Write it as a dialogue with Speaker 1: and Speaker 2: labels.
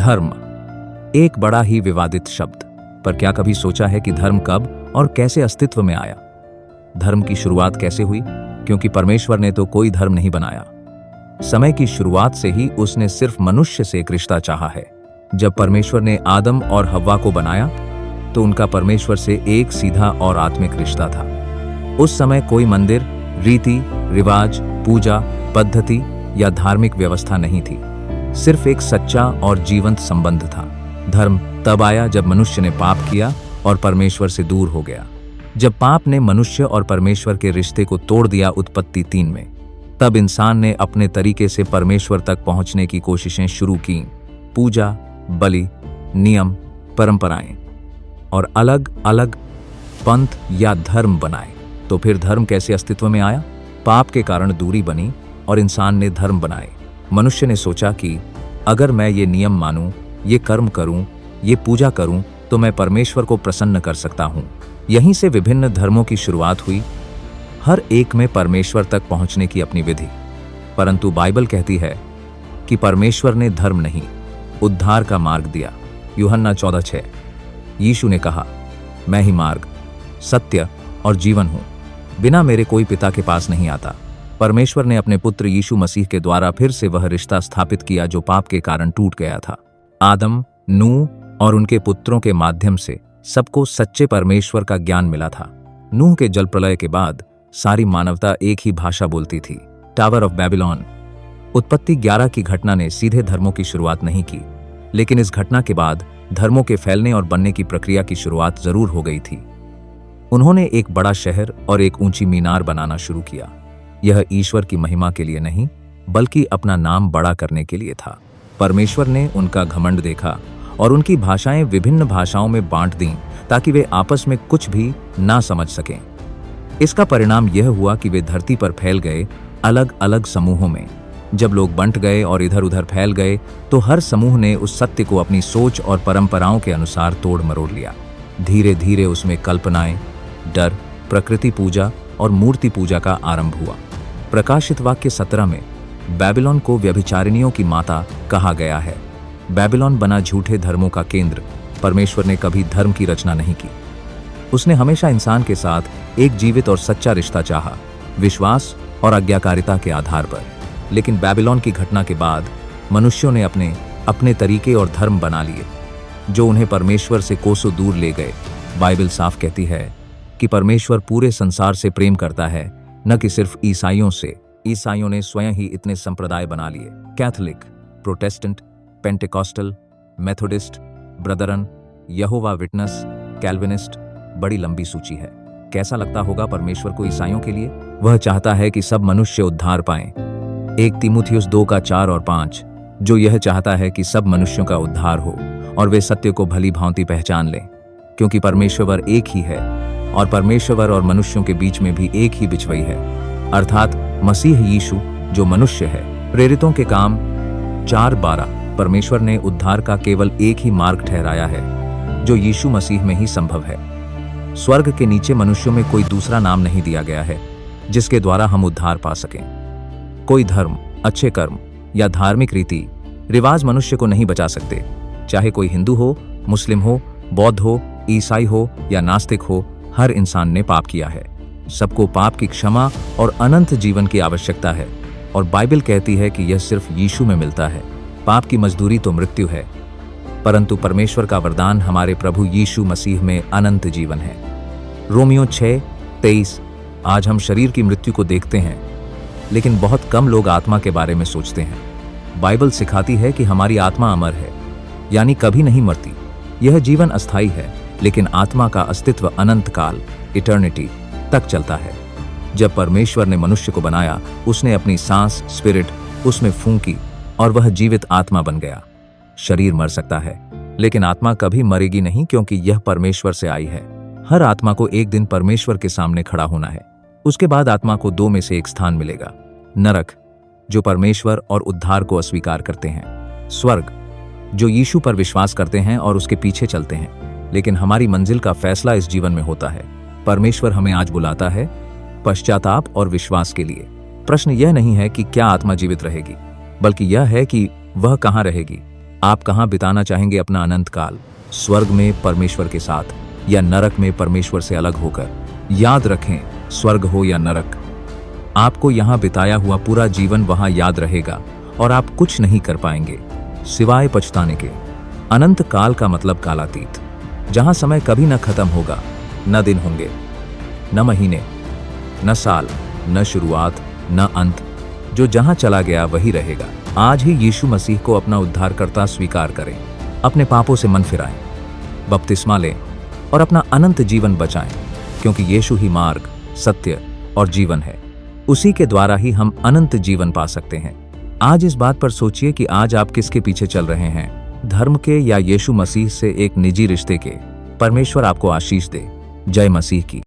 Speaker 1: धर्म एक बड़ा ही विवादित शब्द, पर क्या कभी सोचा है कि धर्म कब और कैसे अस्तित्व में आया? धर्म की शुरुआत कैसे हुई? क्योंकि परमेश्वर ने तो कोई धर्म नहीं बनाया। समय की शुरुआत से ही उसने सिर्फ मनुष्य से एक रिश्ता चाहा है। जब परमेश्वर ने आदम और हव्वा को बनाया तो उनका परमेश्वर से एक सीधा और आत्मिक रिश्ता था। उस समय कोई मंदिर, रीति रिवाज, पूजा पद्धति या धार्मिक व्यवस्था नहीं थी। सिर्फ एक सच्चा और जीवंत संबंध था। धर्म तब आया जब मनुष्य ने पाप किया और परमेश्वर से दूर हो गया। जब पाप ने मनुष्य और परमेश्वर के रिश्ते को तोड़ दिया उत्पत्ति 3 में, तब इंसान ने अपने तरीके से परमेश्वर तक पहुंचने की कोशिशें शुरू की। पूजा, बलि, नियम, परंपराएं और अलग अलग पंथ या धर्म बनाए। तो फिर धर्म कैसे अस्तित्व में आया? पाप के कारण दूरी बनी और इंसान ने धर्म बनाए। मनुष्य ने सोचा कि अगर मैं ये नियम मानूं, ये कर्म करूं, ये पूजा करूं, तो मैं परमेश्वर को प्रसन्न कर सकता हूं। यहीं से विभिन्न धर्मों की शुरुआत हुई, हर एक में परमेश्वर तक पहुंचने की अपनी विधि। परंतु बाइबल कहती है कि परमेश्वर ने धर्म नहीं, उद्धार का मार्ग दिया। यूहन्ना 14:6। यीशु ने कहा, मैं ही मार्ग, सत्य और जीवन हूं। बिना मेरे कोई पिता के पास नहीं आता। परमेश्वर ने अपने पुत्र यीशु मसीह के द्वारा फिर से वह रिश्ता स्थापित किया जो पाप के कारण टूट गया था। आदम, नूह और उनके पुत्रों के माध्यम से सबको सच्चे परमेश्वर का ज्ञान मिला था। नूह के जल प्रलय के बाद सारी मानवता एक ही भाषा बोलती थी, टावर ऑफ बेबीलोन। उत्पत्ति 11 की घटना ने सीधे धर्मों की शुरुआत नहीं की, लेकिन इस घटना के बाद धर्मों के फैलने और बनने की प्रक्रिया की शुरुआत जरूर हो गई थी। उन्होंने एक बड़ा शहर और एक ऊंची मीनार बनाना शुरू किया। यह ईश्वर की महिमा के लिए नहीं, बल्कि अपना नाम बड़ा करने के लिए था। परमेश्वर ने उनका घमंड देखा और उनकी भाषाएं विभिन्न भाषाओं में बांट दीं ताकि वे आपस में कुछ भी ना समझ सकें। इसका परिणाम यह हुआ कि वे धरती पर फैल गए, अलग अलग समूहों में। जब लोग बंट गए और इधर उधर फैल गए तो हर समूह ने उस सत्य को अपनी सोच और परंपराओं के अनुसार तोड़ मरोड़ लिया। धीरे धीरे उसमें कल्पनाएं, डर, प्रकृति पूजा और मूर्ति पूजा का आरंभ हुआ। प्रकाशित वाक्य 17 में बेबीलोन को व्यभिचारिणियों की माता कहा गया है। बेबीलोन बना झूठे धर्मों का केंद्र। परमेश्वर ने कभी धर्म की रचना नहीं की। उसने हमेशा इंसान के साथ एक जीवित और सच्चा रिश्ता चाहा, विश्वास और आज्ञाकारिता के आधार पर। लेकिन बेबीलोन की घटना के बाद मनुष्यों ने अपने तरीके और धर्म बना लिए, जो उन्हें परमेश्वर से कोसों दूर ले गए। बाइबल साफ कहती है कि परमेश्वर पूरे संसार से प्रेम करता है, न कि सिर्फ ईसाइयों से। ईसाइयों ने स्वयं ही इतने संप्रदाय बना लिए, कैथोलिक, प्रोटेस्टेंट, पेंटेकॉस्टल, मेथोडिस्ट, ब्रदरन, यहोवा विटनेस, कैल्विनिस्ट। बड़ी लंबी सूची है। कैसा लगता होगा परमेश्वर को ईसाइयों के लिए? वह चाहता है कि सब मनुष्य उद्धार पाएं। 1 तीमुथियुस 2:4 और 5, जो यह चाहता है कि सब मनुष्यों का उद्धार हो और वे सत्य को भली भांति पहचान लें, क्योंकि परमेश्वर एक ही है और परमेश्वर और मनुष्यों के बीच में भी एक ही बिचवई है, अर्थात मसीह यीशु जो मनुष्य है। प्रेरितों के काम 4:12। परमेश्वर ने उद्धार का केवल एक ही मार्ग ठहराया है, जो यीशु मसीह में ही संभव है। स्वर्ग के नीचे मनुष्यों में कोई दूसरा नाम नहीं दिया गया है जिसके द्वारा हम उद्धार पा सकें। कोई धर्म, अच्छे कर्म या धार्मिक रीति रिवाज मनुष्य को नहीं बचा सकते। चाहे कोई हिंदू हो, मुस्लिम हो, बौद्ध हो, ईसाई हो या नास्तिक हो, हर इंसान ने पाप किया है। सबको पाप की क्षमा और अनंत जीवन की आवश्यकता है, और बाइबल कहती है कि यह सिर्फ यीशु में मिलता है। पाप की मजदूरी तो मृत्यु है, परंतु परमेश्वर का वरदान हमारे प्रभु यीशु मसीह में अनंत जीवन है। रोमियो 6:23। आज हम शरीर की मृत्यु को देखते हैं, लेकिन बहुत कम लोग आत्मा के बारे में सोचते हैं। बाइबल सिखाती है कि हमारी आत्मा अमर है, यानी कभी नहीं मरती। यह जीवन अस्थायी है, लेकिन आत्मा का अस्तित्व अनंत काल, इटर्निटी तक चलता है। जब परमेश्वर ने मनुष्य को बनाया, उसने अपनी सांस, स्पिरिट उसमें फूंकी और वह जीवित आत्मा बन गया। शरीर मर सकता है, लेकिन आत्मा कभी मरेगी नहीं, क्योंकि यह परमेश्वर से आई है। हर आत्मा को एक दिन परमेश्वर के सामने खड़ा होना है। उसके बाद आत्मा को 2 में से एक स्थान मिलेगा, नरक जो परमेश्वर और उद्धार को अस्वीकार करते हैं, स्वर्ग जो यीशु पर विश्वास करते हैं और उसके पीछे चलते हैं। लेकिन हमारी मंजिल का फैसला इस जीवन में होता है। परमेश्वर हमें आज बुलाता है पश्चाताप और विश्वास के लिए। प्रश्न यह नहीं है कि क्या आत्मा जीवित रहेगी, बल्कि यह है कि वह कहाँ रहेगी। आप कहाँ बिताना चाहेंगे अपना अनंत काल? स्वर्ग में परमेश्वर के साथ या नरक में परमेश्वर से अलग होकर? याद रखें, स्वर्ग हो या नरक, आपको यहाँ बिताया हुआ पूरा जीवन वहाँ याद रहेगा और आप कुछ नहीं कर पाएंगे सिवाय पछताने के। अनंत काल का मतलब कालातीत, जहां समय कभी न खत्म होगा, न दिन होंगे, न महीने, न साल, न शुरुआत, न अंत। जो जहां चला गया वही रहेगा। आज ही यीशु मसीह को अपना उद्धारकर्ता स्वीकार करें, अपने पापों से मन फिराएं, बपतिस्मा लें और अपना अनंत जीवन बचाएं, क्योंकि यीशु ही मार्ग, सत्य और जीवन है। उसी के द्वारा ही हम अनंत जीवन पा सकते हैं। आज इस बात पर सोचिए कि आज आप किसके पीछे चल रहे हैं, धर्म के या यीशु मसीह से एक निजी रिश्ते के। परमेश्वर आपको आशीष दे। जय मसीह की।